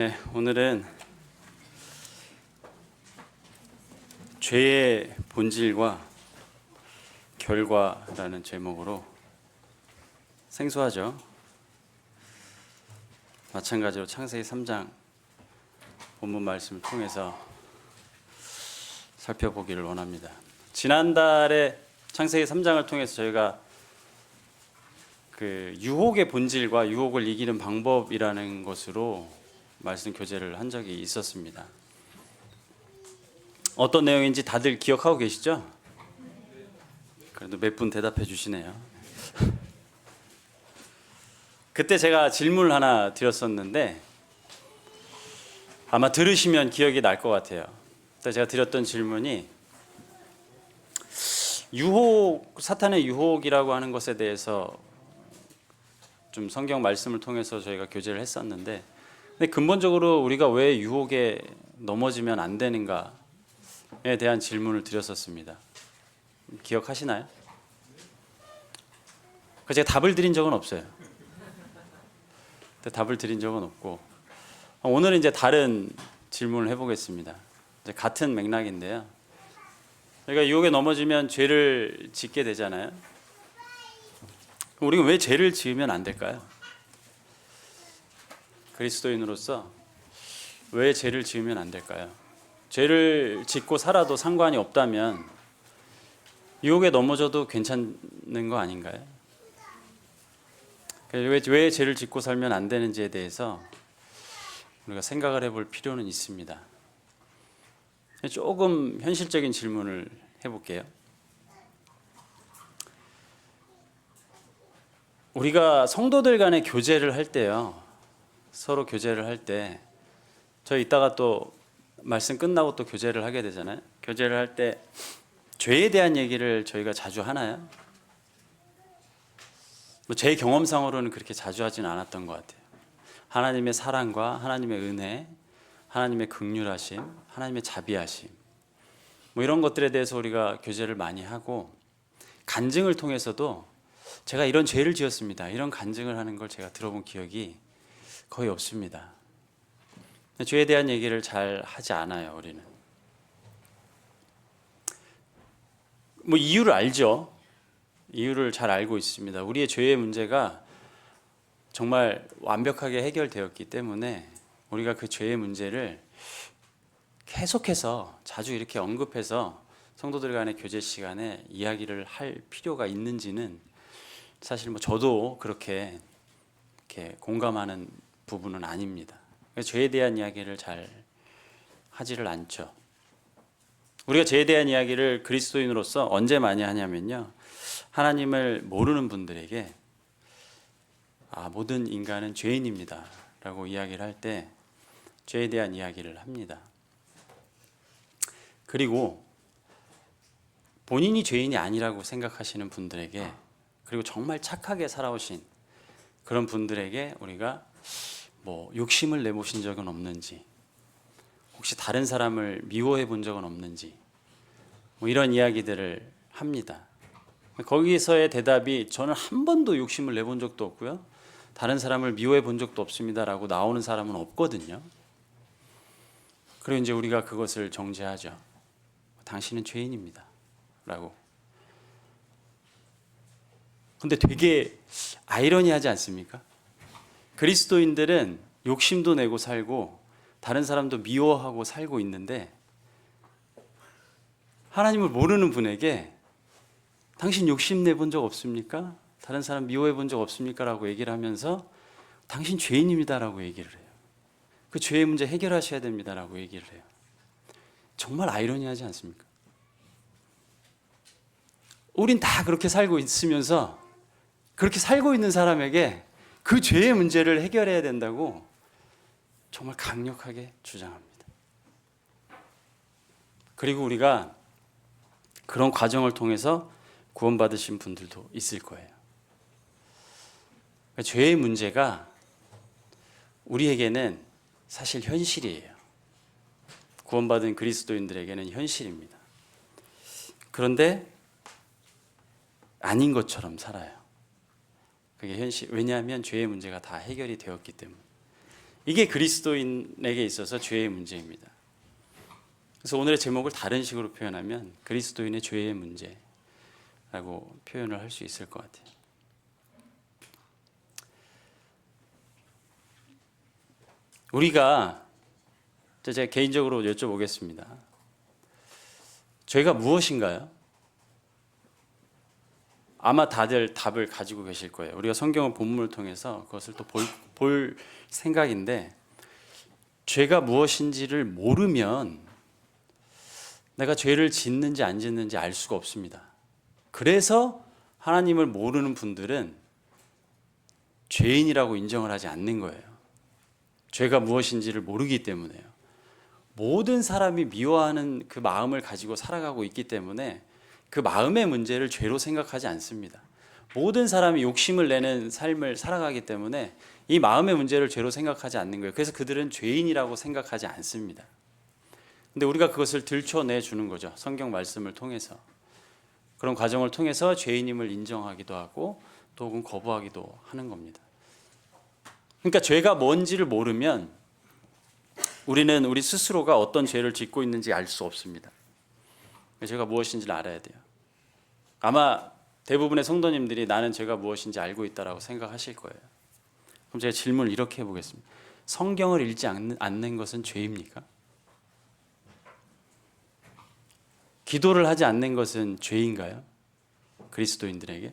네, 오늘은 죄의 본질과 결과라는 제목으로 생소하죠. 마찬가지로 창세기 3장 본문 말씀을 통해서 살펴보기를 원합니다. 지난달에 창세기 3장을 통해서 저희가 그 유혹의 본질과 유혹을 이기는 방법이라는 것으로 말씀 교제를 한 적이 있었습니다. 어떤 내용인지 다들 기억하고 계시죠? 그래도 몇 분 대답해 주시네요. 그때 제가 질문을 하나 드렸었는데 아마 들으시면 기억이 날 것 같아요. 그때 제가 드렸던 질문이 사탄의 유혹이라고 하는 것에 대해서 좀 성경 말씀을 통해서 저희가 교제를 했었는데, 근데 근본적으로 우리가 왜 유혹에 넘어지면 안 되는가에 대한 질문을 드렸었습니다. 기억하시나요? 제가 답을 드린 적은 없어요. 답을 드린 적은 없고, 오늘은 이제 다른 질문을 해보겠습니다. 이제 같은 맥락인데요. 우리가 유혹에 넘어지면 죄를 짓게 되잖아요. 우리가 왜 죄를 지으면 안 될까요? 그리스도인으로서 왜 죄를 지으면 안 될까요? 죄를 짓고 살아도 상관이 없다면 유혹에 넘어져도 괜찮은 거 아닌가요? 왜 죄를 짓고 살면 안 되는지에 대해서 우리가 생각을 해볼 필요는 있습니다. 조금 현실적인 질문을 해볼게요. 우리가 성도들 간의 교제를 할 때요, 서로 교제를 할 때, 저희 이따가 또 말씀 끝나고 또 교제를 하게 되잖아요. 교제를 할 때 죄에 대한 얘기를 저희가 자주 하나요? 제 경험상으로는 그렇게 자주 하진 않았던 것 같아요. 하나님의 사랑과 하나님의 은혜, 하나님의 긍휼하심, 하나님의 자비하심, 이런 것들에 대해서 우리가 교제를 많이 하고, 간증을 통해서도 제가 이런 죄를 지었습니다, 이런 간증을 하는 걸 제가 들어본 기억이 거의 없습니다. 죄에 대한 얘기를 잘 하지 않아요, 우리는. 이유를 알죠. 이유를 잘 알고 있습니다. 우리의 죄의 문제가 정말 완벽하게 해결되었기 때문에 우리가 그 죄의 문제를 계속해서 자주 이렇게 언급해서 성도들 간의 교제 시간에 이야기를 할 필요가 있는지는 사실 저도 그렇게 공감하는 부분은 아닙니다. 죄에 대한 이야기를 잘 하지를 않죠. 우리가 죄에 대한 이야기를 그리스도인으로서 언제 많이 하냐면요, 하나님을 모르는 분들에게 모든 인간은 죄인입니다 라고 이야기를 할 때 죄에 대한 이야기를 합니다. 그리고 본인이 죄인이 아니라고 생각하시는 분들에게, 그리고 정말 착하게 살아오신 그런 분들에게 우리가 욕심을 내보신 적은 없는지, 혹시 다른 사람을 미워해 본 적은 없는지, 이런 이야기들을 합니다. 거기서의 대답이 저는 한 번도 욕심을 내본 적도 없고요, 다른 사람을 미워해 본 적도 없습니다 라고 나오는 사람은 없거든요. 그리고 이제 우리가 그것을 정죄하죠. 당신은 죄인입니다 라고. 근데 되게 아이러니하지 않습니까? 그리스도인들은 욕심도 내고 살고 다른 사람도 미워하고 살고 있는데, 하나님을 모르는 분에게 당신 욕심 내본 적 없습니까? 다른 사람 미워해 본 적 없습니까? 라고 얘기를 하면서 당신 죄인입니다 라고 얘기를 해요. 그 죄의 문제 해결하셔야 됩니다 라고 얘기를 해요. 정말 아이러니하지 않습니까? 우린 다 그렇게 살고 있으면서 그렇게 살고 있는 사람에게 그 죄의 문제를 해결해야 된다고 정말 강력하게 주장합니다. 그리고 우리가 그런 과정을 통해서 구원받으신 분들도 있을 거예요. 죄의 문제가 우리에게는 사실 현실이에요. 구원받은 그리스도인들에게는 현실입니다. 그런데 아닌 것처럼 살아요. 그게 현실. 왜냐하면 죄의 문제가 다 해결이 되었기 때문에. 이게 그리스도인에게 있어서 죄의 문제입니다. 그래서 오늘의 제목을 다른 식으로 표현하면 그리스도인의 죄의 문제라고 표현을 할 수 있을 것 같아요. 우리가 제가 개인적으로 여쭤보겠습니다. 죄가 무엇인가요? 아마 다들 답을 가지고 계실 거예요. 우리가 성경의 본문을 통해서 그것을 또 볼 생각인데, 죄가 무엇인지를 모르면 내가 죄를 짓는지 안 짓는지 알 수가 없습니다. 그래서 하나님을 모르는 분들은 죄인이라고 인정을 하지 않는 거예요. 죄가 무엇인지를 모르기 때문에요. 모든 사람이 미워하는 그 마음을 가지고 살아가고 있기 때문에 그 마음의 문제를 죄로 생각하지 않습니다. 모든 사람이 욕심을 내는 삶을 살아가기 때문에 이 마음의 문제를 죄로 생각하지 않는 거예요. 그래서 그들은 죄인이라고 생각하지 않습니다. 근데 우리가 그것을 들춰내 주는 거죠. 성경 말씀을 통해서. 그런 과정을 통해서 죄인임을 인정하기도 하고 또 혹은 거부하기도 하는 겁니다. 그러니까 죄가 뭔지를 모르면 우리는 우리 스스로가 어떤 죄를 짓고 있는지 알 수 없습니다. 죄가 무엇인지를 알아야 돼요. 아마 대부분의 성도님들이 나는 죄가 무엇인지 알고 있다라고 생각하실 거예요. 그럼 제가 질문을 이렇게 해보겠습니다. 성경을 읽지 않는 것은 죄입니까? 기도를 하지 않는 것은 죄인가요? 그리스도인들에게?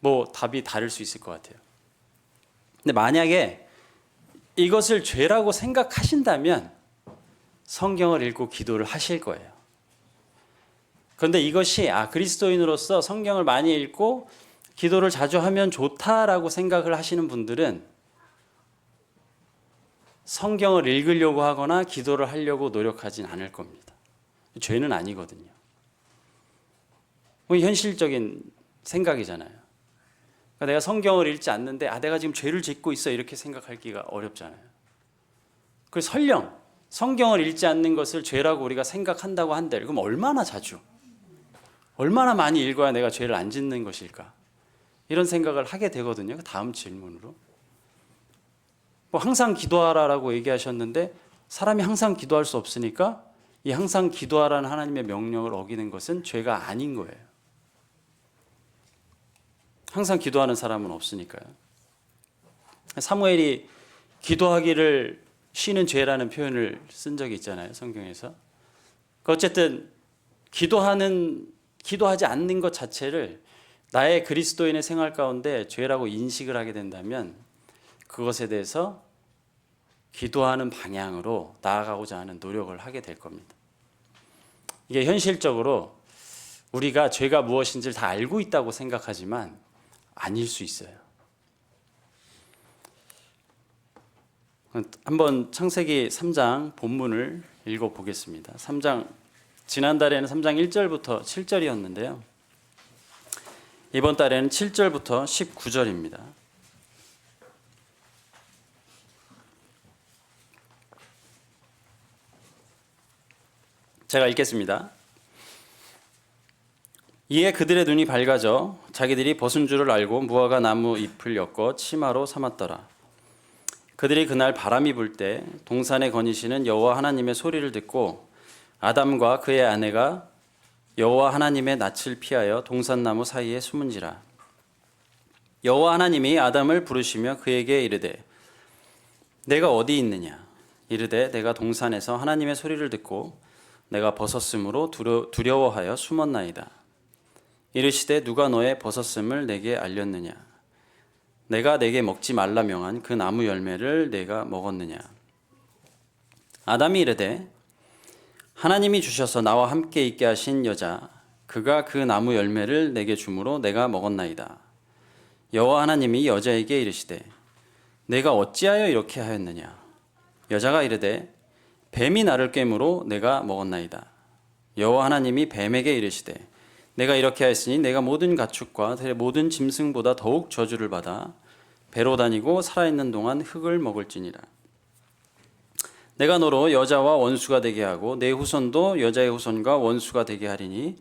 뭐 답이 다를 수 있을 것 같아요. 근데 만약에 이것을 죄라고 생각하신다면 성경을 읽고 기도를 하실 거예요. 그런데 이것이 그리스도인으로서 성경을 많이 읽고 기도를 자주 하면 좋다라고 생각을 하시는 분들은 성경을 읽으려고 하거나 기도를 하려고 노력하진 않을 겁니다. 죄는 아니거든요. 현실적인 생각이잖아요. 그러니까 내가 성경을 읽지 않는데 내가 지금 죄를 짓고 있어 이렇게 생각하기가 어렵잖아요. 그래서 설령 성경을 읽지 않는 것을 죄라고 우리가 생각한다고 한들 그럼 얼마나 자주, 얼마나 많이 읽어야 내가 죄를 안 짓는 것일까? 이런 생각을 하게 되거든요. 다음 질문으로. 항상 기도하라라고 얘기하셨는데 사람이 항상 기도할 수 없으니까 이 항상 기도하라는 하나님의 명령을 어기는 것은 죄가 아닌 거예요. 항상 기도하는 사람은 없으니까요. 사무엘이 기도하기를 쉬는 죄라는 표현을 쓴 적이 있잖아요, 성경에서. 어쨌든 기도하지 않는 것 자체를 나의 그리스도인의 생활 가운데 죄라고 인식을 하게 된다면 그것에 대해서 기도하는 방향으로 나아가고자 하는 노력을 하게 될 겁니다. 이게 현실적으로 우리가 죄가 무엇인지를 다 알고 있다고 생각하지만 아닐 수 있어요. 한번 창세기 3장 본문을 읽어보겠습니다. 3장, 지난달에는 3장 1절부터 7절이었는데요. 이번 달에는 7절부터 19절입니다. 제가 읽겠습니다. 이에 그들의 눈이 밝아져 자기들이 벗은 줄을 알고 무화과 나무 잎을 엮어 치마로 삼았더라. 그들이 그날 바람이 불 때 동산에 거니시는 여호와 하나님의 소리를 듣고 아담과 그의 아내가 여호와 하나님의 낯을 피하여 동산나무 사이에 숨은지라. 여호와 하나님이 아담을 부르시며 그에게 이르되 내가 어디 있느냐? 이르되 내가 동산에서 하나님의 소리를 듣고 내가 벗었으므로 두려워하여 숨었나이다. 이르시되 누가 너의 벗었음을 내게 알렸느냐? 내가 내게 먹지 말라 명한 그 나무 열매를 내가 먹었느냐? 아담이 이르되 하나님이 주셔서 나와 함께 있게 하신 여자 그가 그 나무 열매를 내게 주므로 내가 먹었나이다. 여호와 하나님이 여자에게 이르시되 내가 어찌하여 이렇게 하였느냐? 여자가 이르되 뱀이 나를 꿰므로 내가 먹었나이다. 여호와 하나님이 뱀에게 이르시되 내가 이렇게 하였으니 내가 모든 가축과 모든 짐승보다 더욱 저주를 받아 배로 다니고 살아있는 동안 흙을 먹을지니라. 내가 너로 여자와 원수가 되게 하고 내 후손도 여자의 후손과 원수가 되게 하리니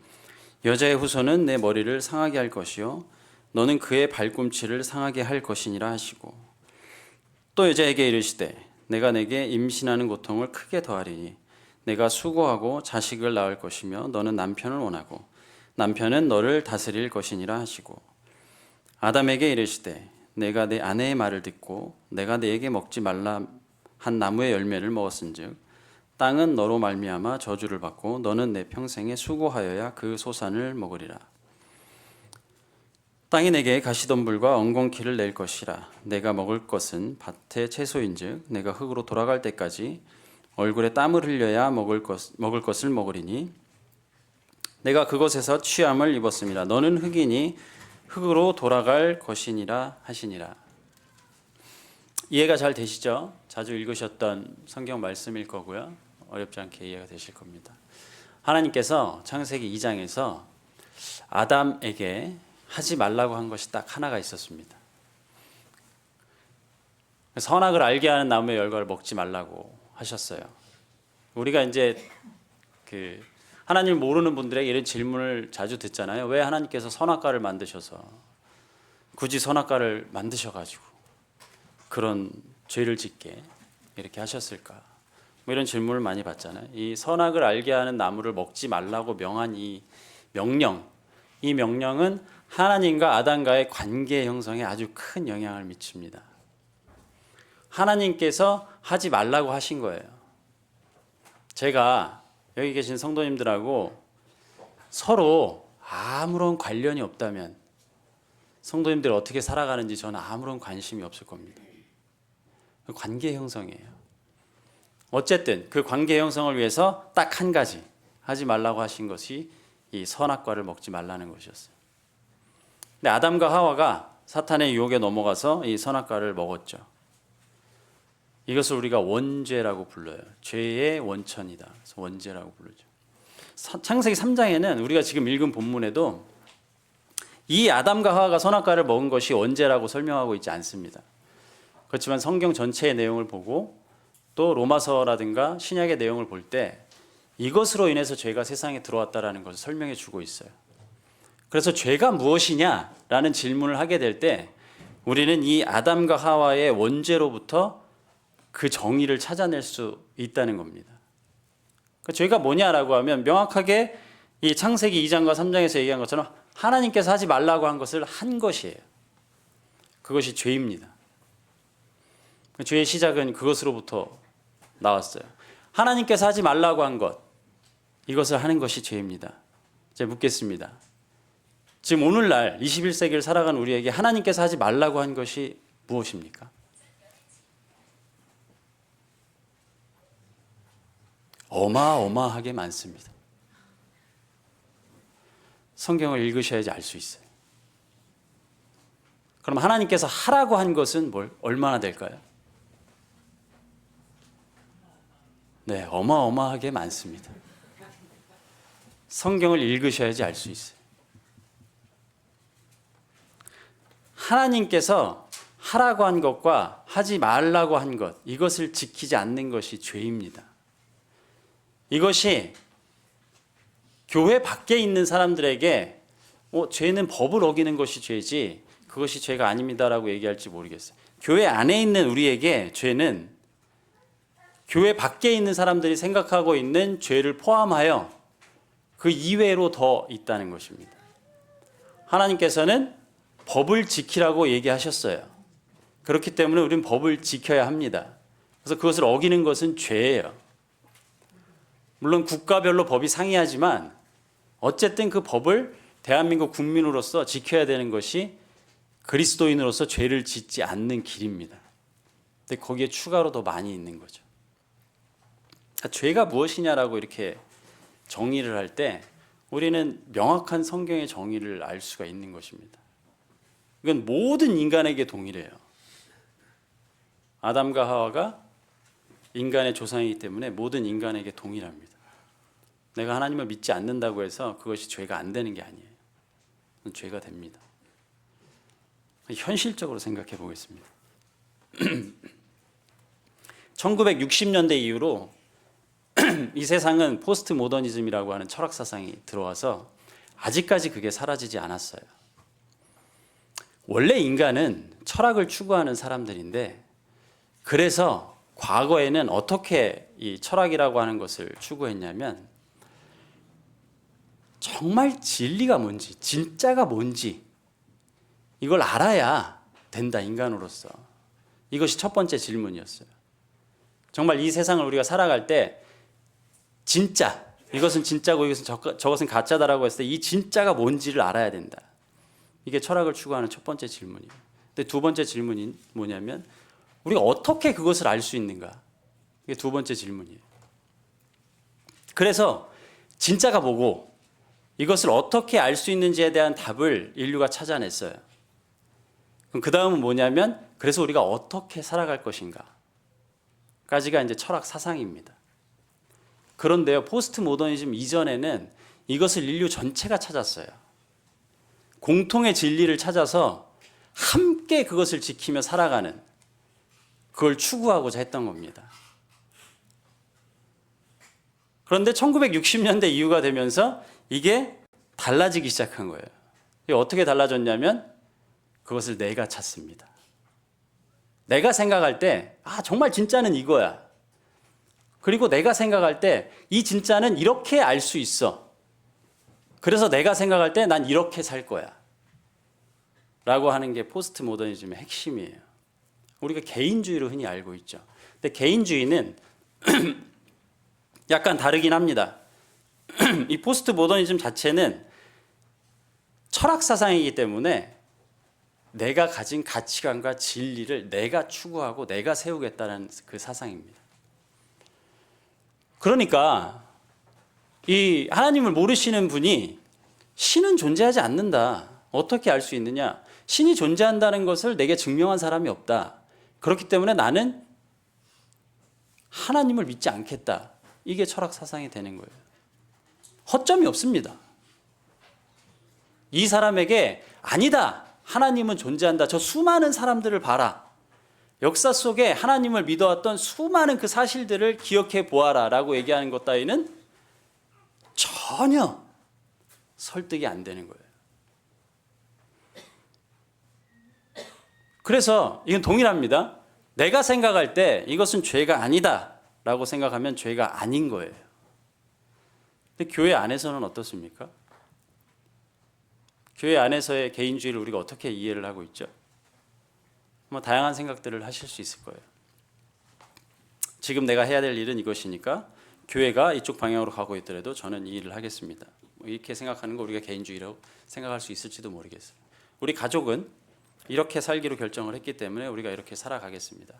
여자의 후손은 내 머리를 상하게 할 것이요 너는 그의 발꿈치를 상하게 할 것이니라 하시고 또 여자에게 이르시되 내가 내게 임신하는 고통을 크게 더하리니 내가 수고하고 자식을 낳을 것이며 너는 남편을 원하고 남편은 너를 다스릴 것이니라 하시고 아담에게 이르시되 내가 내 아내의 말을 듣고 내가 네게 먹지 말라 한 나무의 열매를 먹었은즉 땅은 너로 말미암아 저주를 받고 너는 내 평생에 수고하여야 그 소산을 먹으리라. 땅이 내게 가시덤불과 엉겅퀴를 낼 것이라. 내가 먹을 것은 밭의 채소인즉 내가 흙으로 돌아갈 때까지 얼굴에 땀을 흘려야 먹을 것을 먹으리니 내가 그곳에서 취함을 입었습니다. 너는 흙이니 흙으로 돌아갈 것이니라 하시니라. 이해가 잘 되시죠? 자주 읽으셨던 성경 말씀일 거고요. 어렵지 않게 이해가 되실 겁니다. 하나님께서 창세기 2장에서 아담에게 하지 말라고 한 것이 딱 하나가 있었습니다. 선악을 알게 하는 나무의 열과를 먹지 말라고 하셨어요. 우리가 이제 하나님을 모르는 분들에게 이런 질문을 자주 듣잖아요. 왜 하나님께서 선악과를 만드셔서 굳이 선악과를 만드셔가지고 그런 죄를 짓게 이렇게 하셨을까? 뭐 이런 질문을 많이 받잖아요. 이 선악을 알게 하는 나무를 먹지 말라고 명한 이 명령은 하나님과 아담과의 관계 형성에 아주 큰 영향을 미칩니다. 하나님께서 하지 말라고 하신 거예요. 제가 여기 계신 성도님들하고 서로 아무런 관련이 없다면 성도님들이 어떻게 살아가는지 저는 아무런 관심이 없을 겁니다. 관계 형성이에요. 어쨌든 그 관계 형성을 위해서 딱 한 가지 하지 말라고 하신 것이 이 선악과를 먹지 말라는 것이었어요. 근데 아담과 하와가 사탄의 유혹에 넘어가서 이 선악과를 먹었죠. 이것을 우리가 원죄라고 불러요. 죄의 원천이다. 그래서 원죄라고 부르죠. 창세기 3장에는 우리가 지금 읽은 본문에도 이 아담과 하와가 선악과를 먹은 것이 원죄라고 설명하고 있지 않습니다. 그렇지만 성경 전체의 내용을 보고 또 로마서라든가 신약의 내용을 볼 때 이것으로 인해서 죄가 세상에 들어왔다라는 것을 설명해 주고 있어요. 그래서 죄가 무엇이냐라는 질문을 하게 될 때 우리는 이 아담과 하와의 원죄로부터 그 정의를 찾아낼 수 있다는 겁니다. 그러니까 죄가 뭐냐라고 하면 명확하게 이 창세기 2장과 3장에서 얘기한 것처럼 하나님께서 하지 말라고 한 것을 한 것이에요. 그것이 죄입니다. 죄의 시작은 그것으로부터 나왔어요. 하나님께서 하지 말라고 한 것, 이것을 하는 것이 죄입니다. 제가 묻겠습니다. 지금 오늘날 21세기를 살아가는 우리에게 하나님께서 하지 말라고 한 것이 무엇입니까? 어마어마하게 많습니다. 성경을 읽으셔야지 알 수 있어요. 그럼 하나님께서 하라고 한 것은 얼마나 될까요? 네, 어마어마하게 많습니다. 성경을 읽으셔야지 알 수 있어요. 하나님께서 하라고 한 것과 하지 말라고 한 것, 이것을 지키지 않는 것이 죄입니다. 이것이 교회 밖에 있는 사람들에게 죄는 법을 어기는 것이 죄지 그것이 죄가 아닙니다라고 얘기할지 모르겠어요. 교회 안에 있는 우리에게 죄는 교회 밖에 있는 사람들이 생각하고 있는 죄를 포함하여 그 이외로 더 있다는 것입니다. 하나님께서는 법을 지키라고 얘기하셨어요. 그렇기 때문에 우리는 법을 지켜야 합니다. 그래서 그것을 어기는 것은 죄예요. 물론 국가별로 법이 상이하지만 어쨌든 그 법을 대한민국 국민으로서 지켜야 되는 것이 그리스도인으로서 죄를 짓지 않는 길입니다. 근데 거기에 추가로 더 많이 있는 거죠. 죄가 무엇이냐라고 이렇게 정의를 할 때 우리는 명확한 성경의 정의를 알 수가 있는 것입니다. 이건 모든 인간에게 동일해요. 아담과 하와가 인간의 조상이기 때문에 모든 인간에게 동일합니다. 내가 하나님을 믿지 않는다고 해서 그것이 죄가 안 되는 게 아니에요. 죄가 됩니다. 현실적으로 생각해 보겠습니다. 1960년대 이후로 이 세상은 포스트 모더니즘이라고 하는 철학 사상이 들어와서 아직까지 그게 사라지지 않았어요. 원래 인간은 철학을 추구하는 사람들인데 그래서 과거에는 어떻게 이 철학이라고 하는 것을 추구했냐면 정말 진리가 뭔지, 진짜가 뭔지 이걸 알아야 된다, 인간으로서. 이것이 첫 번째 질문이었어요. 정말 이 세상을 우리가 살아갈 때 진짜, 이것은 진짜고 이것은 저것은 가짜다라고 했을 때 이 진짜가 뭔지를 알아야 된다. 이게 철학을 추구하는 첫 번째 질문이에요. 근데 두 번째 질문이 뭐냐면 우리가 어떻게 그것을 알 수 있는가? 이게 두 번째 질문이에요. 그래서 진짜가 뭐고 이것을 어떻게 알 수 있는지에 대한 답을 인류가 찾아냈어요. 그럼 그 다음은 뭐냐면 그래서 우리가 어떻게 살아갈 것인가? 까지가 이제 철학 사상입니다. 그런데요, 포스트 모더니즘 이전에는 이것을 인류 전체가 찾았어요. 공통의 진리를 찾아서 함께 그것을 지키며 살아가는, 그걸 추구하고자 했던 겁니다. 그런데 1960년대 이후가 되면서 이게 달라지기 시작한 거예요. 이게 어떻게 달라졌냐면 그것을 내가 찾습니다. 내가 생각할 때 정말 진짜는 이거야. 그리고 내가 생각할 때 이 진짜는 이렇게 알 수 있어. 그래서 내가 생각할 때 난 이렇게 살 거야. 라고 하는 게 포스트 모더니즘의 핵심이에요. 우리가 개인주의로 흔히 알고 있죠. 근데 개인주의는 약간 다르긴 합니다. 이 포스트 모더니즘 자체는 철학 사상이기 때문에 내가 가진 가치관과 진리를 내가 추구하고 내가 세우겠다는 그 사상입니다. 그러니까 이 하나님을 모르시는 분이 신은 존재하지 않는다. 어떻게 알 수 있느냐? 신이 존재한다는 것을 내게 증명한 사람이 없다. 그렇기 때문에 나는 하나님을 믿지 않겠다. 이게 철학 사상이 되는 거예요. 허점이 없습니다. 이 사람에게 아니다. 하나님은 존재한다. 저 수많은 사람들을 봐라. 역사 속에 하나님을 믿어왔던 수많은 그 사실들을 기억해 보아라 라고 얘기하는 것 따위는 전혀 설득이 안 되는 거예요. 그래서 이건 동일합니다. 내가 생각할 때 이것은 죄가 아니다 라고 생각하면 죄가 아닌 거예요. 근데 교회 안에서는 어떻습니까? 교회 안에서의 개인주의를 우리가 어떻게 이해를 하고 있죠? 다양한 생각들을 하실 수 있을 거예요. 지금 내가 해야 될 일은 이것이니까 교회가 이쪽 방향으로 가고 있더라도 저는 이 일을 하겠습니다. 이렇게 생각하는 거 우리가 개인주의라고 생각할 수 있을지도 모르겠어요. 우리 가족은 이렇게 살기로 결정을 했기 때문에 우리가 이렇게 살아가겠습니다.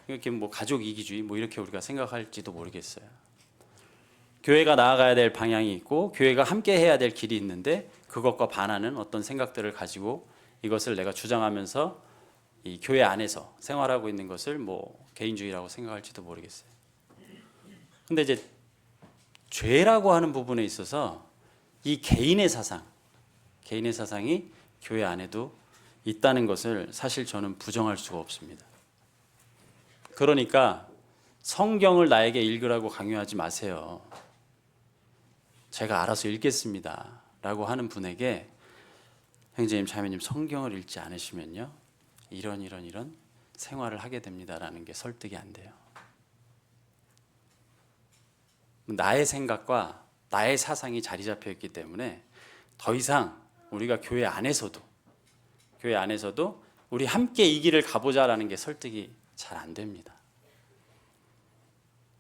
이렇게 가족 이기주의 이렇게 우리가 생각할지도 모르겠어요. 교회가 나아가야 될 방향이 있고 교회가 함께 해야 될 길이 있는데 그것과 반하는 어떤 생각들을 가지고 이것을 내가 주장하면서 이 교회 안에서 생활하고 있는 것을 개인주의라고 생각할지도 모르겠어요. 근데 이제 죄라고 하는 부분에 있어서 이 개인의 사상이 교회 안에도 있다는 것을 사실 저는 부정할 수가 없습니다. 그러니까 성경을 나에게 읽으라고 강요하지 마세요. 제가 알아서 읽겠습니다. 라고 하는 분에게 형제님, 자매님 성경을 읽지 않으시면요. 이런 생활을 하게 됩니다라는 게 설득이 안 돼요. 나의 생각과 나의 사상이 자리 잡혀 있기 때문에 더 이상 우리가 교회 안에서도 우리 함께 이 길을 가보자라는 게 설득이 잘 안 됩니다.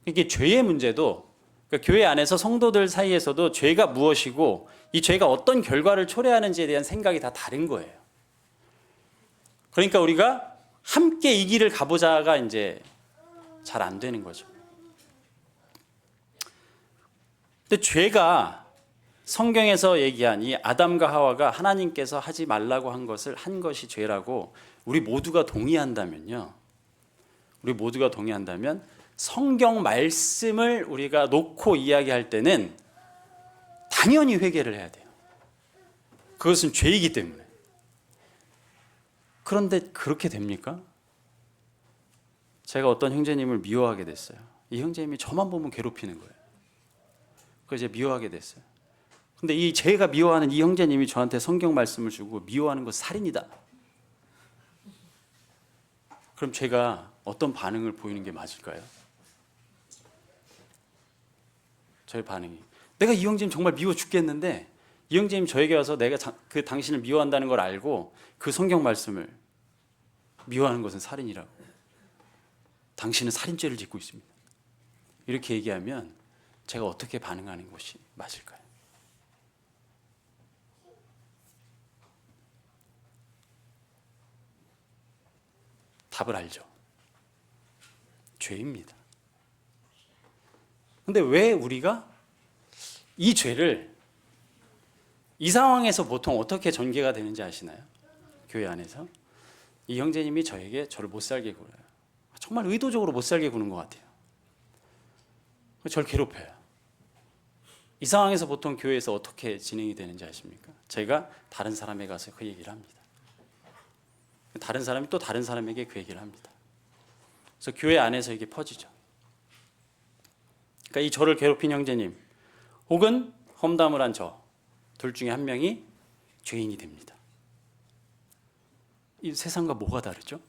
이게 죄의 문제도 그러니까 교회 안에서 성도들 사이에서도 죄가 무엇이고 이 죄가 어떤 결과를 초래하는지에 대한 생각이 다 다른 거예요. 그러니까 우리가 함께 이 길을 가보자가 이제 잘 안 되는 거죠. 근데 죄가 성경에서 얘기한 이 아담과 하와가 하나님께서 하지 말라고 한 것을 한 것이 죄라고 우리 모두가 동의한다면요. 성경 말씀을 우리가 놓고 이야기할 때는 당연히 회개를 해야 돼요. 그것은 죄이기 때문에. 그런데 그렇게 됩니까? 제가 어떤 형제님을 미워하게 됐어요. 이 형제님이 저만 보면 괴롭히는 거예요. 그래서 이제 미워하게 됐어요. 근데 이 제가 미워하는 이 형제님이 저한테 성경 말씀을 주고 미워하는 거 살인이다. 그럼 제가 어떤 반응을 보이는 게 맞을까요? 저의 반응이 내가 이 형제님 정말 미워 죽겠는데 이 형제님 저에게 와서 내가 그 당신을 미워한다는 걸 알고 그 성경 말씀을 미워하는 것은 살인이라고, 당신은 살인죄를 짓고 있습니다, 이렇게 얘기하면 제가 어떻게 반응하는 것이 맞을까요? 답을 알죠. 죄입니다. 근데 왜 우리가 이 죄를 이 상황에서 보통 어떻게 전개가 되는지 아시나요? 교회 안에서 이 형제님이 저를 못 살게 굴어요. 정말 의도적으로 못 살게 구는 것 같아요. 저를 괴롭혀요. 이 상황에서 보통 교회에서 어떻게 진행이 되는지 아십니까? 제가 다른 사람에 가서 그 얘기를 합니다. 다른 사람이 또 다른 사람에게 그 얘기를 합니다. 그래서 교회 안에서 이게 퍼지죠. 그러니까 이 저를 괴롭힌 형제님 혹은 험담을 한 저 둘 중에 한 명이 죄인이 됩니다. 이 세상과 뭐가 다르죠?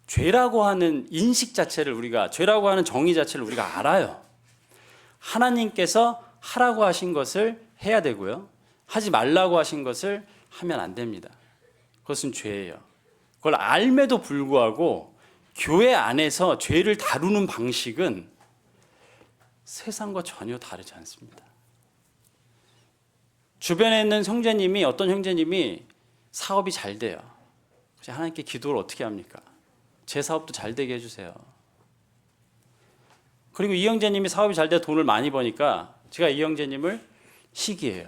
죄라고 하는 인식 자체를 우리가, 죄라고 하는 정의 자체를 우리가 알아요. 하나님께서 하라고 하신 것을 해야 되고요, 하지 말라고 하신 것을 하면 안 됩니다. 그것은 죄예요. 그걸 알매도 불구하고 교회 안에서 죄를 다루는 방식은 세상과 전혀 다르지 않습니다. 주변에 있는 형제님이, 어떤 형제님이 사업이 잘 돼요. 하나님께 기도를 어떻게 합니까? 제 사업도 잘 되게 해주세요. 그리고 이 형제님이 사업이 잘 돼 돈을 많이 버니까 제가 이 형제님을 시기해요.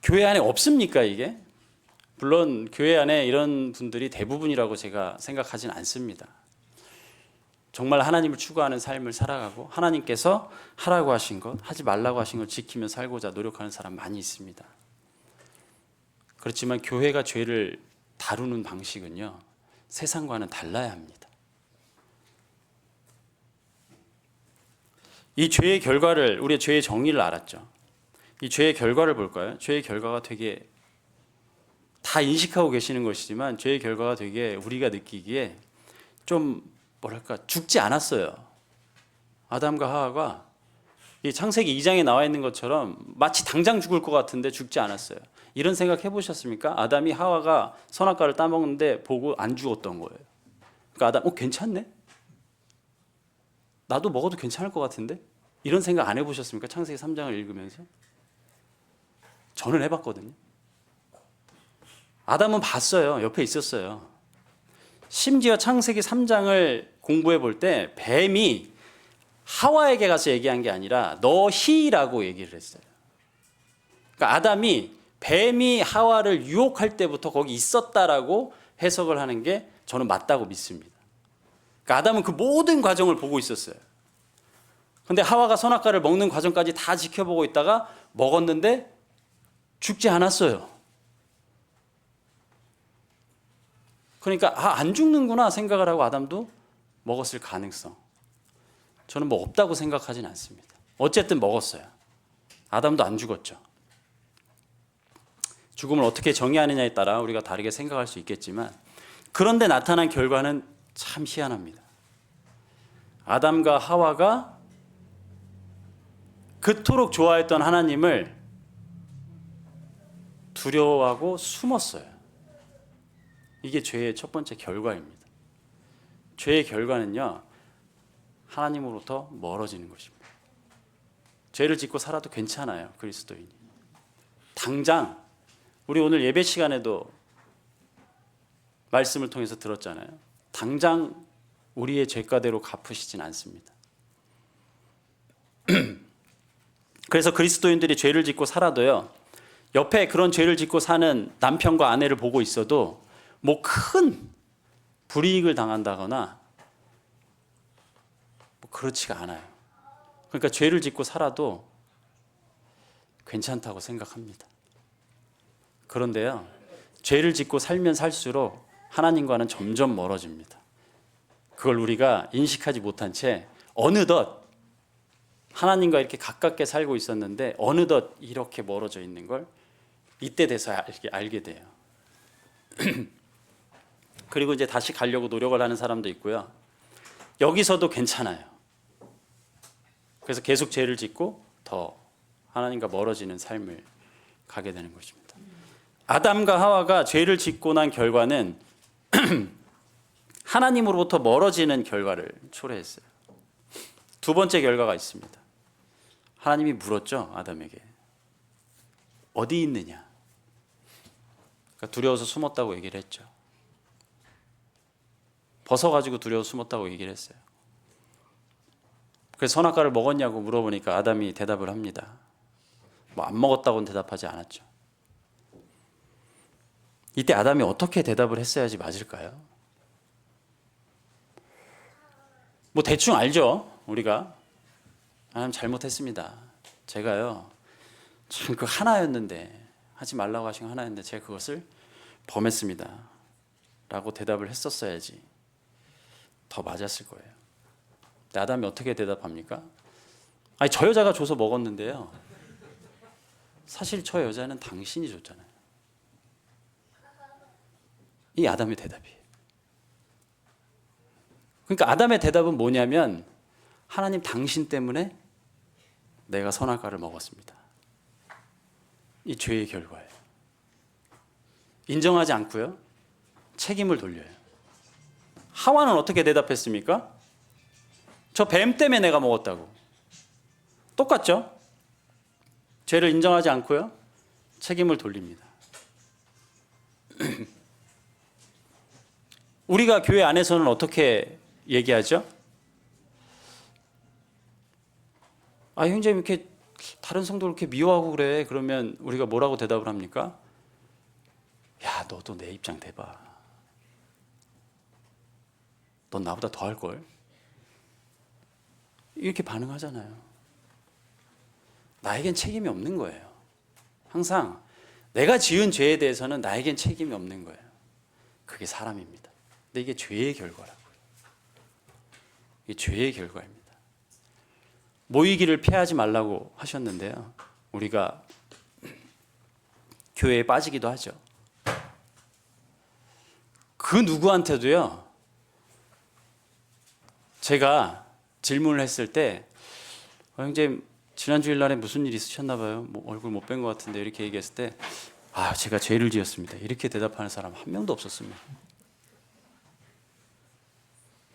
교회 안에 없습니까 이게? 물론 교회 안에 이런 분들이 대부분이라고 제가 생각하진 않습니다. 정말 하나님을 추구하는 삶을 살아가고 하나님께서 하라고 하신 것, 하지 말라고 하신 걸 지키며 살고자 노력하는 사람 많이 있습니다. 그렇지만 교회가 죄를 다루는 방식은요, 세상과는 달라야 합니다. 이 죄의 결과를, 우리의 죄의 정의를 알았죠. 이 죄의 결과를 볼까요? 죄의 결과가 되게 다 인식하고 계시는 것이지만 죄의 결과가 되게 우리가 느끼기에 좀 뭐랄까 죽지 않았어요. 아담과 하와가 이 창세기 2장에 나와 있는 것처럼 마치 당장 죽을 것 같은데 죽지 않았어요. 이런 생각 해보셨습니까? 아담이 하와가 선악과를 따먹는데 보고 안 죽었던 거예요. 그러니까 아담, 괜찮네? 나도 먹어도 괜찮을 것 같은데? 이런 생각 안 해보셨습니까? 창세기 3장을 읽으면서. 저는 해봤거든요. 아담은 봤어요. 옆에 있었어요. 심지어 창세기 3장을 공부해 볼 때 뱀이 하와에게 가서 얘기한 게 아니라 너희라고 얘기를 했어요. 그러니까 아담이 뱀이 하와를 유혹할 때부터 거기 있었다라고 해석을 하는 게 저는 맞다고 믿습니다. 그러니까 아담은 그 모든 과정을 보고 있었어요. 근데 하와가 선악과를 먹는 과정까지 다 지켜보고 있다가 먹었는데 죽지 않았어요. 그러니까 안 죽는구나 생각을 하고 아담도 먹었을 가능성, 저는 뭐 없다고 생각하진 않습니다. 어쨌든 먹었어요. 아담도 안 죽었죠. 죽음을 어떻게 정의하느냐에 따라 우리가 다르게 생각할 수 있겠지만, 그런데 나타난 결과는 참 희한합니다. 아담과 하와가 그토록 좋아했던 하나님을 두려워하고 숨었어요. 이게 죄의 첫 번째 결과입니다. 죄의 결과는요, 하나님으로부터 멀어지는 것입니다. 죄를 짓고 살아도 괜찮아요, 그리스도인이. 당장 우리 오늘 예배 시간에도 말씀을 통해서 들었잖아요. 당장 우리의 죄가대로 갚으시진 않습니다. 그래서 그리스도인들이 죄를 짓고 살아도요, 옆에 그런 죄를 짓고 사는 남편과 아내를 보고 있어도 뭐 큰 불이익을 당한다거나 뭐 그렇지가 않아요. 그러니까 죄를 짓고 살아도 괜찮다고 생각합니다. 그런데요, 죄를 짓고 살면 살수록 하나님과는 점점 멀어집니다. 그걸 우리가 인식하지 못한 채 어느덧 하나님과 이렇게 가깝게 살고 있었는데 어느덧 이렇게 멀어져 있는 걸 이때 돼서 알게 돼요. 그리고 이제 다시 가려고 노력을 하는 사람도 있고요. 여기서도 괜찮아요. 그래서 계속 죄를 짓고 더 하나님과 멀어지는 삶을 가게 되는 것입니다. 아담과 하와가 죄를 짓고 난 결과는 하나님으로부터 멀어지는 결과를 초래했어요. 두 번째 결과가 있습니다. 하나님이 물었죠, 아담에게. 어디 있느냐? 그러니까 두려워서 숨었다고 얘기를 했죠. 벗어가지고 두려워서 숨었다고 얘기를 했어요. 그래서 선악과를 먹었냐고 물어보니까 아담이 대답을 합니다. 뭐 안 먹었다고는 대답하지 않았죠. 이때 아담이 어떻게 대답을 했어야지 맞을까요? 뭐 대충 알죠, 우리가. 하나님 잘못했습니다. 제가요, 참 그 하나였는데, 하지 말라고 하신 거 하나였는데 제가 그것을 범했습니다 라고 대답을 했었어야지 더 맞았을 거예요. 근데 아담이 어떻게 대답합니까? 아니, 저 여자가 줘서 먹었는데요, 사실 저 여자는 당신이 줬잖아요. 이 아담의 대답이에요. 그러니까 아담의 대답은 뭐냐면, 하나님 당신 때문에 내가 선악과를 먹었습니다. 이 죄의 결과예요. 인정하지 않고요, 책임을 돌려요. 하와는 어떻게 대답했습니까? 저 뱀 때문에 내가 먹었다고. 똑같죠? 죄를 인정하지 않고요, 책임을 돌립니다. 우리가 교회 안에서는 어떻게 얘기하죠? 아, 형제님 이렇게 다른 성도를 이렇게 미워하고 그래. 그러면 우리가 뭐라고 대답을 합니까? 야, 너도 내 입장 대봐. 넌 나보다 더 할걸. 이렇게 반응하잖아요. 나에겐 책임이 없는 거예요. 항상 내가 지은 죄에 대해서는 나에겐 책임이 없는 거예요. 그게 사람입니다. 근데 이게 죄의 결과라고요. 이게 죄의 결과입니다. 모이기를 피하지 말라고 하셨는데요, 우리가 교회에 빠지기도 하죠. 그 누구한테도요, 제가 질문을 했을 때 형님 지난 주일날에 무슨 일 있으셨나 봐요, 뭐 얼굴 못 뵌 것 같은데, 이렇게 얘기했을 때 제가 죄를 지었습니다 이렇게 대답하는 사람 한 명도 없었습니다.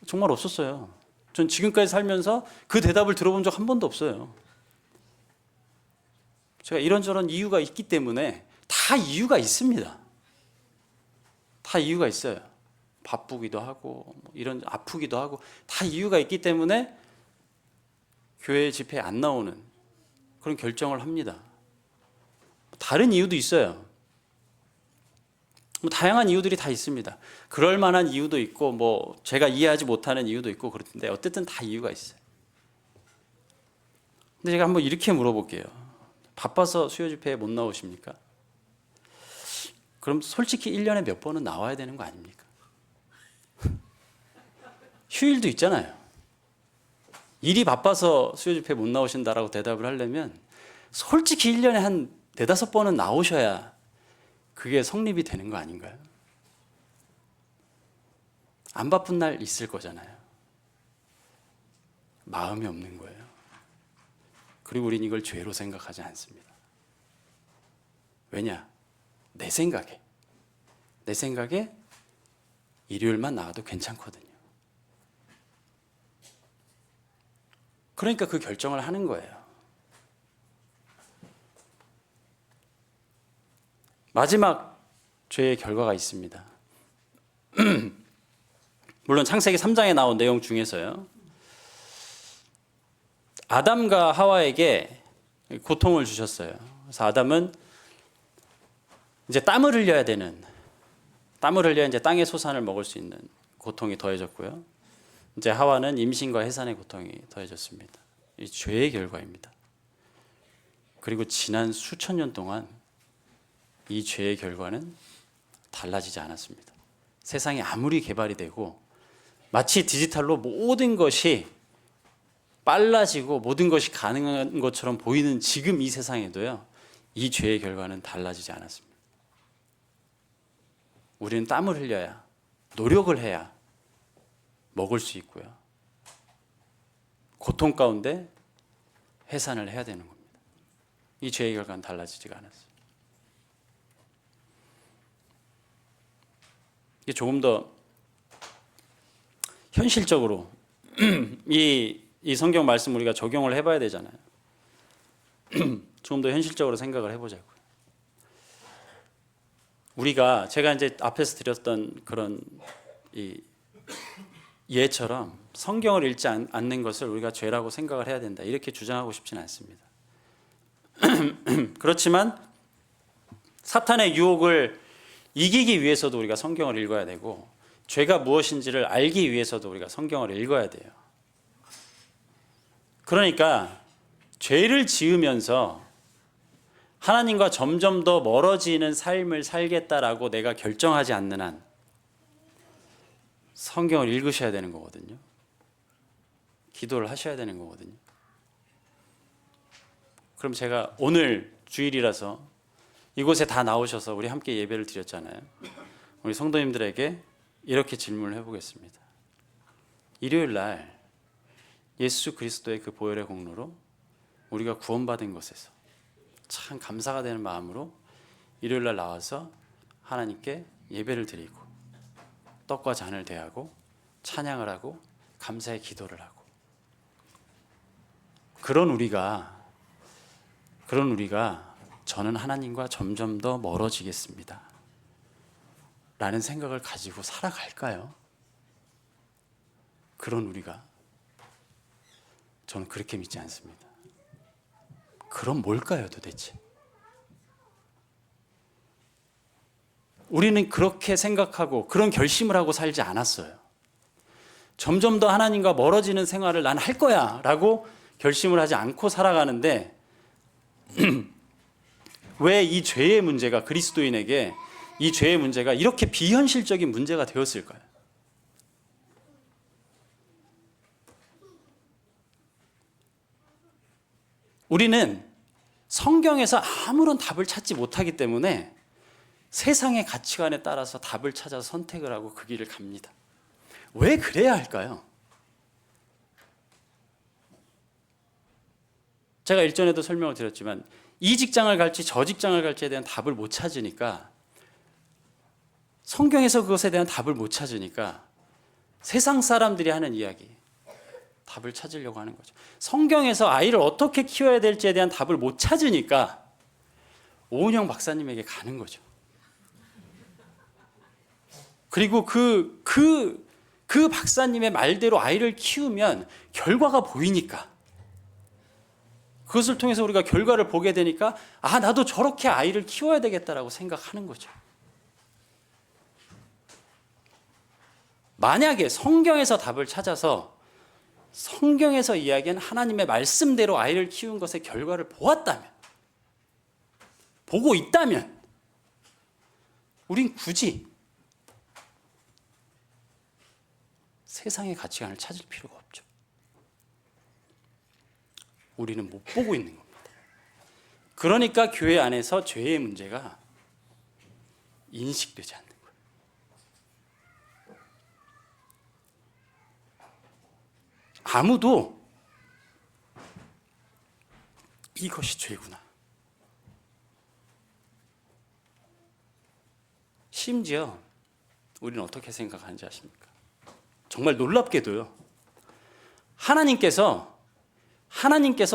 정말 없었어요. 전 지금까지 살면서 그 대답을 들어본 적 한 번도 없어요. 제가 이런저런 이유가 있기 때문에, 다 이유가 있습니다. 다 이유가 있어요. 바쁘기도 하고 이런 아프기도 하고 다 이유가 있기 때문에 교회 집회에 안 나오는 그런 결정을 합니다. 다른 이유도 있어요. 뭐 다양한 이유들이 다 있습니다. 그럴 만한 이유도 있고 뭐 제가 이해하지 못하는 이유도 있고 그렇던데, 어쨌든 다 이유가 있어요. 근데 제가 한번 이렇게 물어볼게요. 바빠서 수요 집회에 못 나오십니까? 그럼 솔직히 1년에 몇 번은 나와야 되는 거 아닙니까? 휴일도 있잖아요. 일이 바빠서 수요 집회에 못 나오신다라고 대답을 하려면 솔직히 1년에 한 4-5번은 나오셔야 그게 성립이 되는 거 아닌가요? 안 바쁜 날 있을 거잖아요. 마음이 없는 거예요. 그리고 우린 이걸 죄로 생각하지 않습니다. 왜냐? 내 생각에 일요일만 나와도 괜찮거든요. 그러니까 그 결정을 하는 거예요. 마지막 죄의 결과가 있습니다. 물론 창세기 3장에 나온 내용 중에서요, 아담과 하와에게 고통을 주셨어요. 그래서 아담은 이제 땀을 흘려야 이제 땅의 소산을 먹을 수 있는 고통이 더해졌고요. 이제 하와는 임신과 해산의 고통이 더해졌습니다. 이 죄의 결과입니다. 그리고 지난 수천 년 동안 이 죄의 결과는 달라지지 않았습니다. 세상이 아무리 개발이 되고 마치 디지털로 모든 것이 빨라지고 모든 것이 가능한 것처럼 보이는 지금 이 세상에도요, 이 죄의 결과는 달라지지 않았습니다. 우리는 땀을 흘려야, 노력을 해야 먹을 수 있고요. 고통 가운데 해산을 해야 되는 겁니다. 이 죄의 결과는 달라지지가 않았어요. 이게 조금 더 현실적으로 이 성경 말씀 우리가 적용을 해봐야 되잖아요. 조금 더 현실적으로 생각을 해보자고요. 제가 이제 앞에서 드렸던 그런 이 예처럼 성경을 읽지 않는 것을 우리가 죄라고 생각을 해야 된다, 이렇게 주장하고 싶지는 않습니다. 그렇지만 사탄의 유혹을 이기기 위해서도 우리가 성경을 읽어야 되고, 죄가 무엇인지를 알기 위해서도 우리가 성경을 읽어야 돼요. 그러니까 죄를 지으면서 하나님과 점점 더 멀어지는 삶을 살겠다라고 내가 결정하지 않는 한 성경을 읽으셔야 되는 거거든요. 기도를 하셔야 되는 거거든요. 그럼 제가 오늘 주일이라서 이곳에 다 나오셔서 우리 함께 예배를 드렸잖아요. 우리 성도님들에게 이렇게 질문을 해보겠습니다. 일요일 날 예수 그리스도의 그 보혈의 공로로 우리가 구원받은 것에서 참 감사가 되는 마음으로 일요일 날 나와서 하나님께 예배를 드리고 떡과 잔을 대하고 찬양을 하고 감사의 기도를 하고, 그런 우리가 저는 하나님과 점점 더 멀어지겠습니다 라는 생각을 가지고 살아갈까요? 그런 우리가, 저는 그렇게 믿지 않습니다. 그럼 뭘까요 도대체? 우리는 그렇게 생각하고 그런 결심을 하고 살지 않았어요. 점점 더 하나님과 멀어지는 생활을 난 할 거야 라고 결심을 하지 않고 살아가는데 왜 이 죄의 문제가, 그리스도인에게 이 죄의 문제가 이렇게 비현실적인 문제가 되었을까요? 우리는 성경에서 아무런 답을 찾지 못하기 때문에 세상의 가치관에 따라서 답을 찾아서 선택을 하고 그 길을 갑니다. 왜 그래야 할까요? 제가 일전에도 설명을 드렸지만 이 직장을 갈지 저 직장을 갈지에 대한 답을 못 찾으니까, 성경에서 그것에 대한 답을 못 찾으니까 세상 사람들이 하는 이야기, 답을 찾으려고 하는 거죠. 성경에서 아이를 어떻게 키워야 될지에 대한 답을 못 찾으니까 오은영 박사님에게 가는 거죠. 그리고 그 박사님의 말대로 아이를 키우면 결과가 보이니까, 그것을 통해서 우리가 결과를 보게 되니까 나도 저렇게 아이를 키워야 되겠다라고 생각하는 거죠. 만약에 성경에서 답을 찾아서 성경에서 이야기한 하나님의 말씀대로 아이를 키운 것의 결과를 보고 있다면 우린 굳이 세상의 가치관을 찾을 필요가 없죠. 우리는 못 보고 있는 겁니다. 그러니까 교회 안에서 죄의 문제가 인식되지 않는 거예요. 아무도 이것이 죄구나. 심지어 우리는 어떻게 생각하는지 아십니까? 정말 놀랍게도요, 하나님께서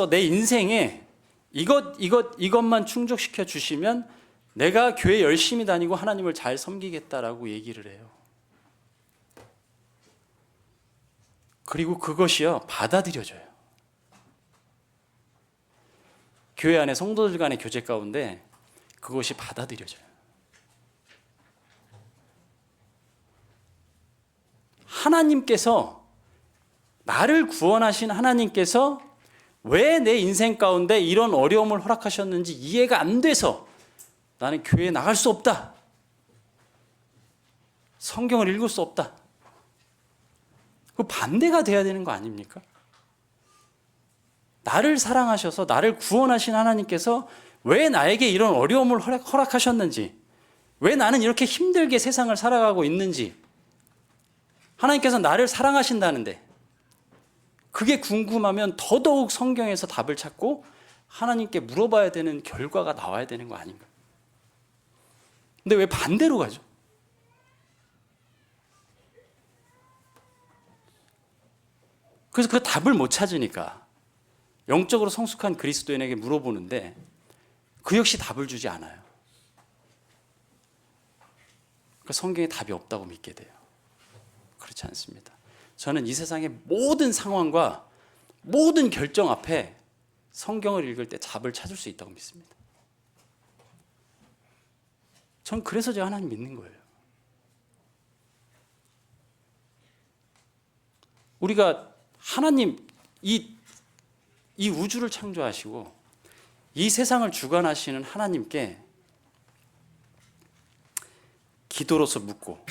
내 인생에 이것만 충족시켜 주시면 내가 교회 열심히 다니고 하나님을 잘 섬기겠다라고 얘기를 해요. 그리고 그것이요, 받아들여져요. 교회 안에 성도들 간의 교제 가운데 그것이 받아들여져요. 하나님께서, 나를 구원하신 하나님께서 왜 내 인생 가운데 이런 어려움을 허락하셨는지 이해가 안 돼서 나는 교회에 나갈 수 없다, 성경을 읽을 수 없다, 그 반대가 돼야 되는 거 아닙니까? 나를 사랑하셔서 나를 구원하신 하나님께서 왜 나에게 이런 어려움을 허락하셨는지, 왜 나는 이렇게 힘들게 세상을 살아가고 있는지, 하나님께서 나를 사랑하신다는데 그게 궁금하면 더더욱 성경에서 답을 찾고 하나님께 물어봐야 되는 결과가 나와야 되는 거 아닌가? 근데 왜 반대로 가죠? 그래서 그 답을 못 찾으니까 영적으로 성숙한 그리스도인에게 물어보는데 그 역시 답을 주지 않아요. 그러니까 성경에 답이 없다고 믿게 돼요. 그렇지 않습니다. 저는 이 세상의 모든 상황과 모든 결정 앞에 성경을 읽을 때 답을 찾을 수 있다고 믿습니다. 전 그래서 제가 하나님 믿는 거예요. 우리가 하나님 이 우주를 창조하시고 이 세상을 주관하시는 하나님께 기도로서 묻고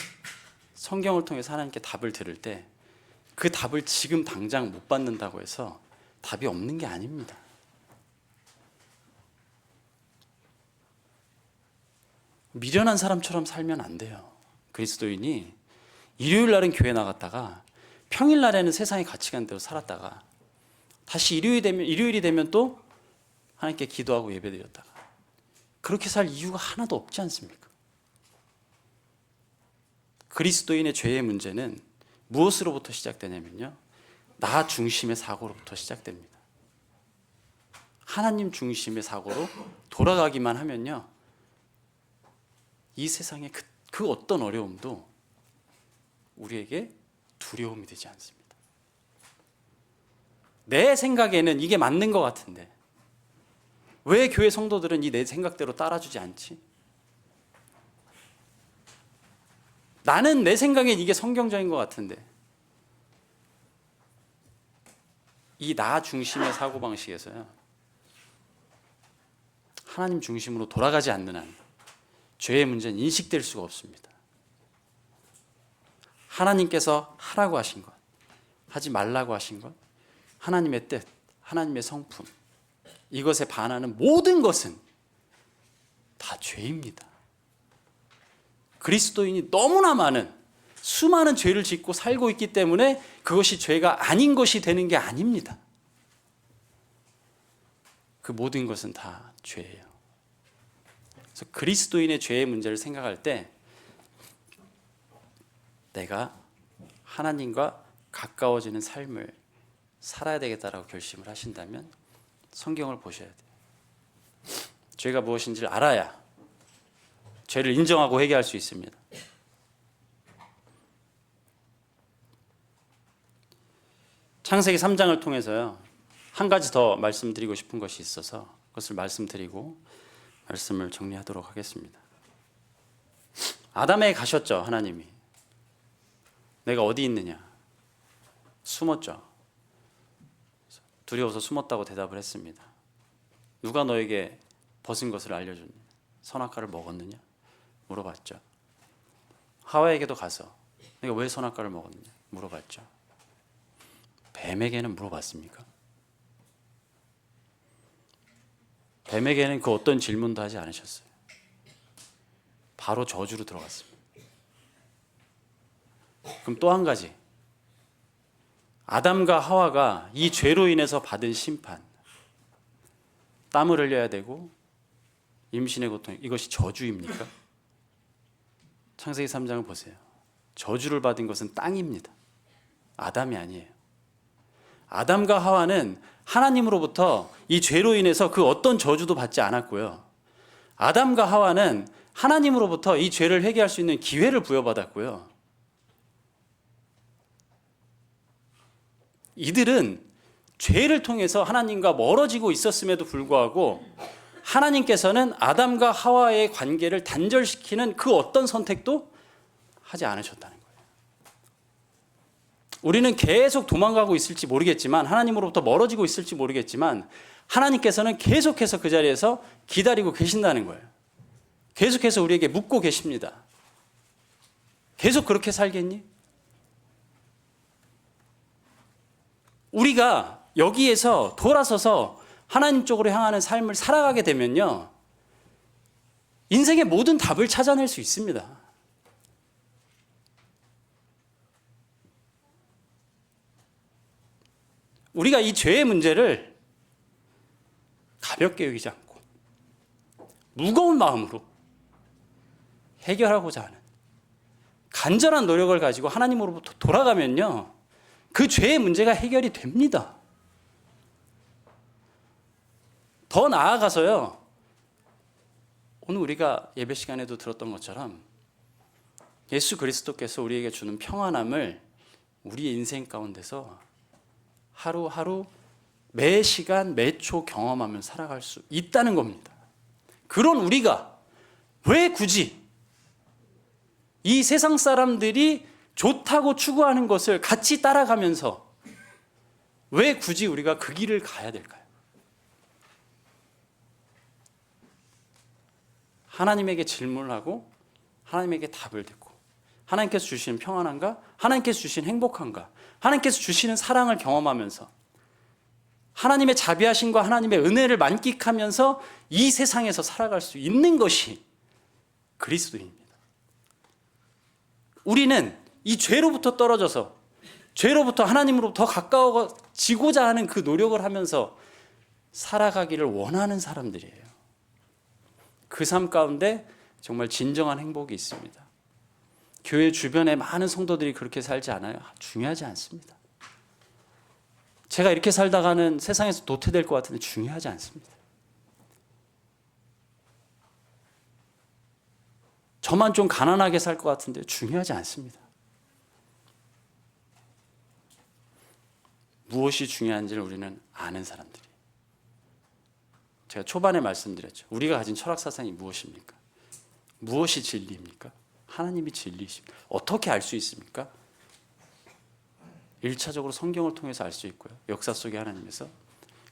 성경을 통해서 하나님께 답을 들을 때 그 답을 지금 당장 못 받는다고 해서 답이 없는 게 아닙니다. 미련한 사람처럼 살면 안 돼요. 그리스도인이 일요일 날은 교회 나갔다가 평일 날에는 세상의 가치관대로 살았다가 다시 일요일이 되면 또 하나님께 기도하고 예배드렸다가 그렇게 살 이유가 하나도 없지 않습니까? 그리스도인의 죄의 문제는 무엇으로부터 시작되냐면요, 나 중심의 사고로부터 시작됩니다. 하나님 중심의 사고로 돌아가기만 하면요, 이 세상의 그 어떤 어려움도 우리에게 두려움이 되지 않습니다. 내 생각에는 이게 맞는 것 같은데 왜 교회 성도들은 이 내 생각대로 따라주지 않지? 나는 내 생각엔 이게 성경적인 것 같은데 이 나 중심의 사고방식에서요, 하나님 중심으로 돌아가지 않는 한 죄의 문제는 인식될 수가 없습니다. 하나님께서 하라고 하신 것, 하지 말라고 하신 것, 하나님의 뜻, 하나님의 성품, 이것에 반하는 모든 것은 다 죄입니다. 그리스도인이 너무나 수많은 죄를 짓고 살고 있기 때문에 그것이 죄가 아닌 것이 되는 게 아닙니다. 그 모든 것은 다 죄예요. 그래서 그리스도인의 죄의 문제를 생각할 때 내가 하나님과 가까워지는 삶을 살아야 되겠다라고 결심을 하신다면 성경을 보셔야 돼요. 죄가 무엇인지를 알아야 죄를 인정하고 회개할 수 있습니다. 창세기 3장을 통해서요, 한 가지 더 말씀드리고 싶은 것이 있어서 그것을 말씀드리고 말씀을 정리하도록 하겠습니다. 아담에게 가셨죠, 하나님이. 내가 어디 있느냐? 숨었죠. 두려워서 숨었다고 대답을 했습니다. 누가 너에게 벗은 것을 알려줬느냐? 선악과를 먹었느냐? 물어봤죠. 하와에게도 가서 내가 왜 선악과를 먹었느냐? 물어봤죠. 뱀에게는 물어봤습니까? 뱀에게는 그 어떤 질문도 하지 않으셨어요. 바로 저주로 들어갔습니다. 그럼 또 한 가지, 아담과 하와가 이 죄로 인해서 받은 심판, 땀을 흘려야 되고 임신의 고통, 이것이 저주입니까? 창세기 3장을 보세요. 저주를 받은 것은 땅입니다. 아담이 아니에요. 아담과 하와는 하나님으로부터 이 죄로 인해서 그 어떤 저주도 받지 않았고요. 아담과 하와는 하나님으로부터 이 죄를 회개할 수 있는 기회를 부여받았고요. 이들은 죄를 통해서 하나님과 멀어지고 있었음에도 불구하고 하나님께서는 아담과 하와의 관계를 단절시키는 그 어떤 선택도 하지 않으셨다는 거예요. 우리는 계속 도망가고 있을지 모르겠지만, 하나님으로부터 멀어지고 있을지 모르겠지만 하나님께서는 계속해서 그 자리에서 기다리고 계신다는 거예요. 계속해서 우리에게 묻고 계십니다. 계속 그렇게 살겠니? 우리가 여기에서 돌아서서 하나님 쪽으로 향하는 삶을 살아가게 되면요, 인생의 모든 답을 찾아낼 수 있습니다. 우리가 이 죄의 문제를 가볍게 여기지 않고 무거운 마음으로 해결하고자 하는 간절한 노력을 가지고 하나님으로부터 돌아가면요, 그 죄의 문제가 해결이 됩니다. 더 나아가서요, 오늘 우리가 예배 시간에도 들었던 것처럼 예수 그리스도께서 우리에게 주는 평안함을 우리의 인생 가운데서 하루하루 매 시간 매 초 경험하며 살아갈 수 있다는 겁니다. 그런 우리가 왜 굳이 이 세상 사람들이 좋다고 추구하는 것을 같이 따라가면서 왜 굳이 우리가 그 길을 가야 될까요? 하나님에게 질문을 하고 하나님에게 답을 듣고 하나님께서 주시는 평안함과 하나님께서 주시는 행복함과 하나님께서 주시는 사랑을 경험하면서 하나님의 자비하심과 하나님의 은혜를 만끽하면서 이 세상에서 살아갈 수 있는 것이 그리스도입니다. 우리는 이 죄로부터 떨어져서 죄로부터 하나님으로부터 더 가까워지고자 하는 그 노력을 하면서 살아가기를 원하는 사람들이에요. 그 삶 가운데 정말 진정한 행복이 있습니다. 교회 주변에 많은 성도들이 그렇게 살지 않아요? 중요하지 않습니다. 제가 이렇게 살다가는 세상에서 도태될 것 같은데 중요하지 않습니다. 저만 좀 가난하게 살 것 같은데 중요하지 않습니다. 무엇이 중요한지를 우리는 아는 사람들이. 제가 초반에 말씀드렸죠. 우리가 가진 철학 사상이 무엇입니까? 무엇이 진리입니까? 하나님이 진리이십니다. 어떻게 알 수 있습니까? 1차적으로 성경을 통해서 알 수 있고요. 역사 속의 하나님에서.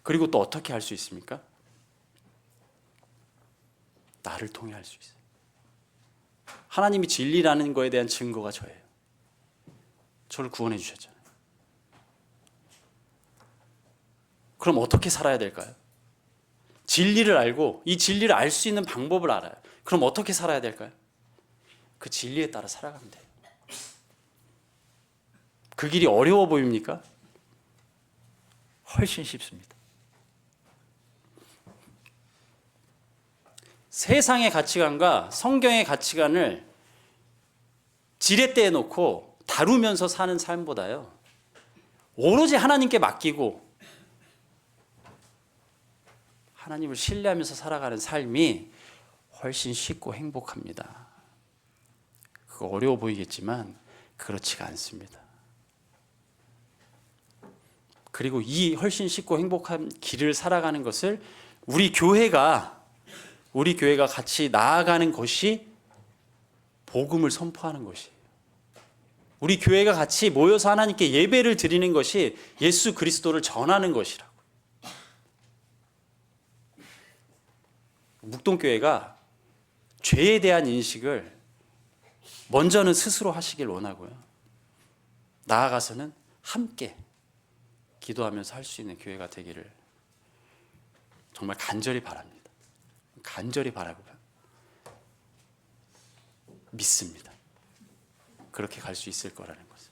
그리고 또 어떻게 알 수 있습니까? 나를 통해 알 수 있어요. 하나님이 진리라는 거에 대한 증거가 저예요. 저를 구원해 주셨잖아요. 그럼 어떻게 살아야 될까요? 진리를 알고 이 진리를 알 수 있는 방법을 알아요. 그럼 어떻게 살아야 될까요? 그 진리에 따라 살아가면 돼요. 그 길이 어려워 보입니까? 훨씬 쉽습니다. 세상의 가치관과 성경의 가치관을 지렛대에 놓고 다루면서 사는 삶보다요, 오로지 하나님께 맡기고 하나님을 신뢰하면서 살아가는 삶이 훨씬 쉽고 행복합니다. 그거 어려워 보이겠지만 그렇지가 않습니다. 그리고 이 훨씬 쉽고 행복한 길을 살아가는 것을 우리 교회가 같이 나아가는 것이 복음을 선포하는 것이에요. 우리 교회가 같이 모여서 하나님께 예배를 드리는 것이 예수 그리스도를 전하는 것이라고. 묵동교회가 죄에 대한 인식을 먼저는 스스로 하시길 원하고요. 나아가서는 함께 기도하면서 할 수 있는 교회가 되기를 정말 간절히 바랍니다. 간절히 바라고 믿습니다. 그렇게 갈 수 있을 거라는 것을.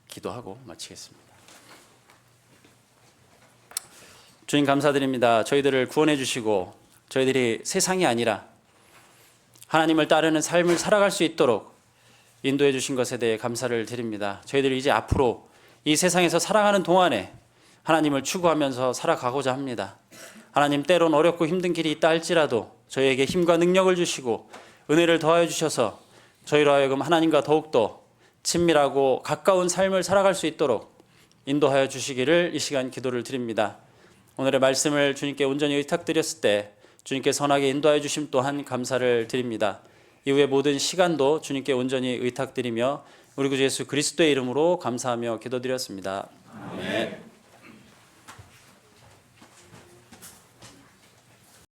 기도하고 마치겠습니다. 주님 감사드립니다. 저희들을 구원해 주시고 저희들이 세상이 아니라 하나님을 따르는 삶을 살아갈 수 있도록 인도해 주신 것에 대해 감사를 드립니다. 저희들이 이제 앞으로 이 세상에서 살아가는 동안에 하나님을 추구하면서 살아가고자 합니다. 하나님, 때론 어렵고 힘든 길이 있다 할지라도 저희에게 힘과 능력을 주시고 은혜를 더하여 주셔서 저희로 하여금 하나님과 더욱더 친밀하고 가까운 삶을 살아갈 수 있도록 인도하여 주시기를 이 시간 기도를 드립니다. 오늘의 말씀을 주님께 온전히 의탁드렸을 때 주님께 선하게 인도하여 주심 또한 감사를 드립니다. 이후의 모든 시간도 주님께 온전히 의탁드리며 우리 구주 예수 그리스도의 이름으로 감사하며 기도드렸습니다. 아멘.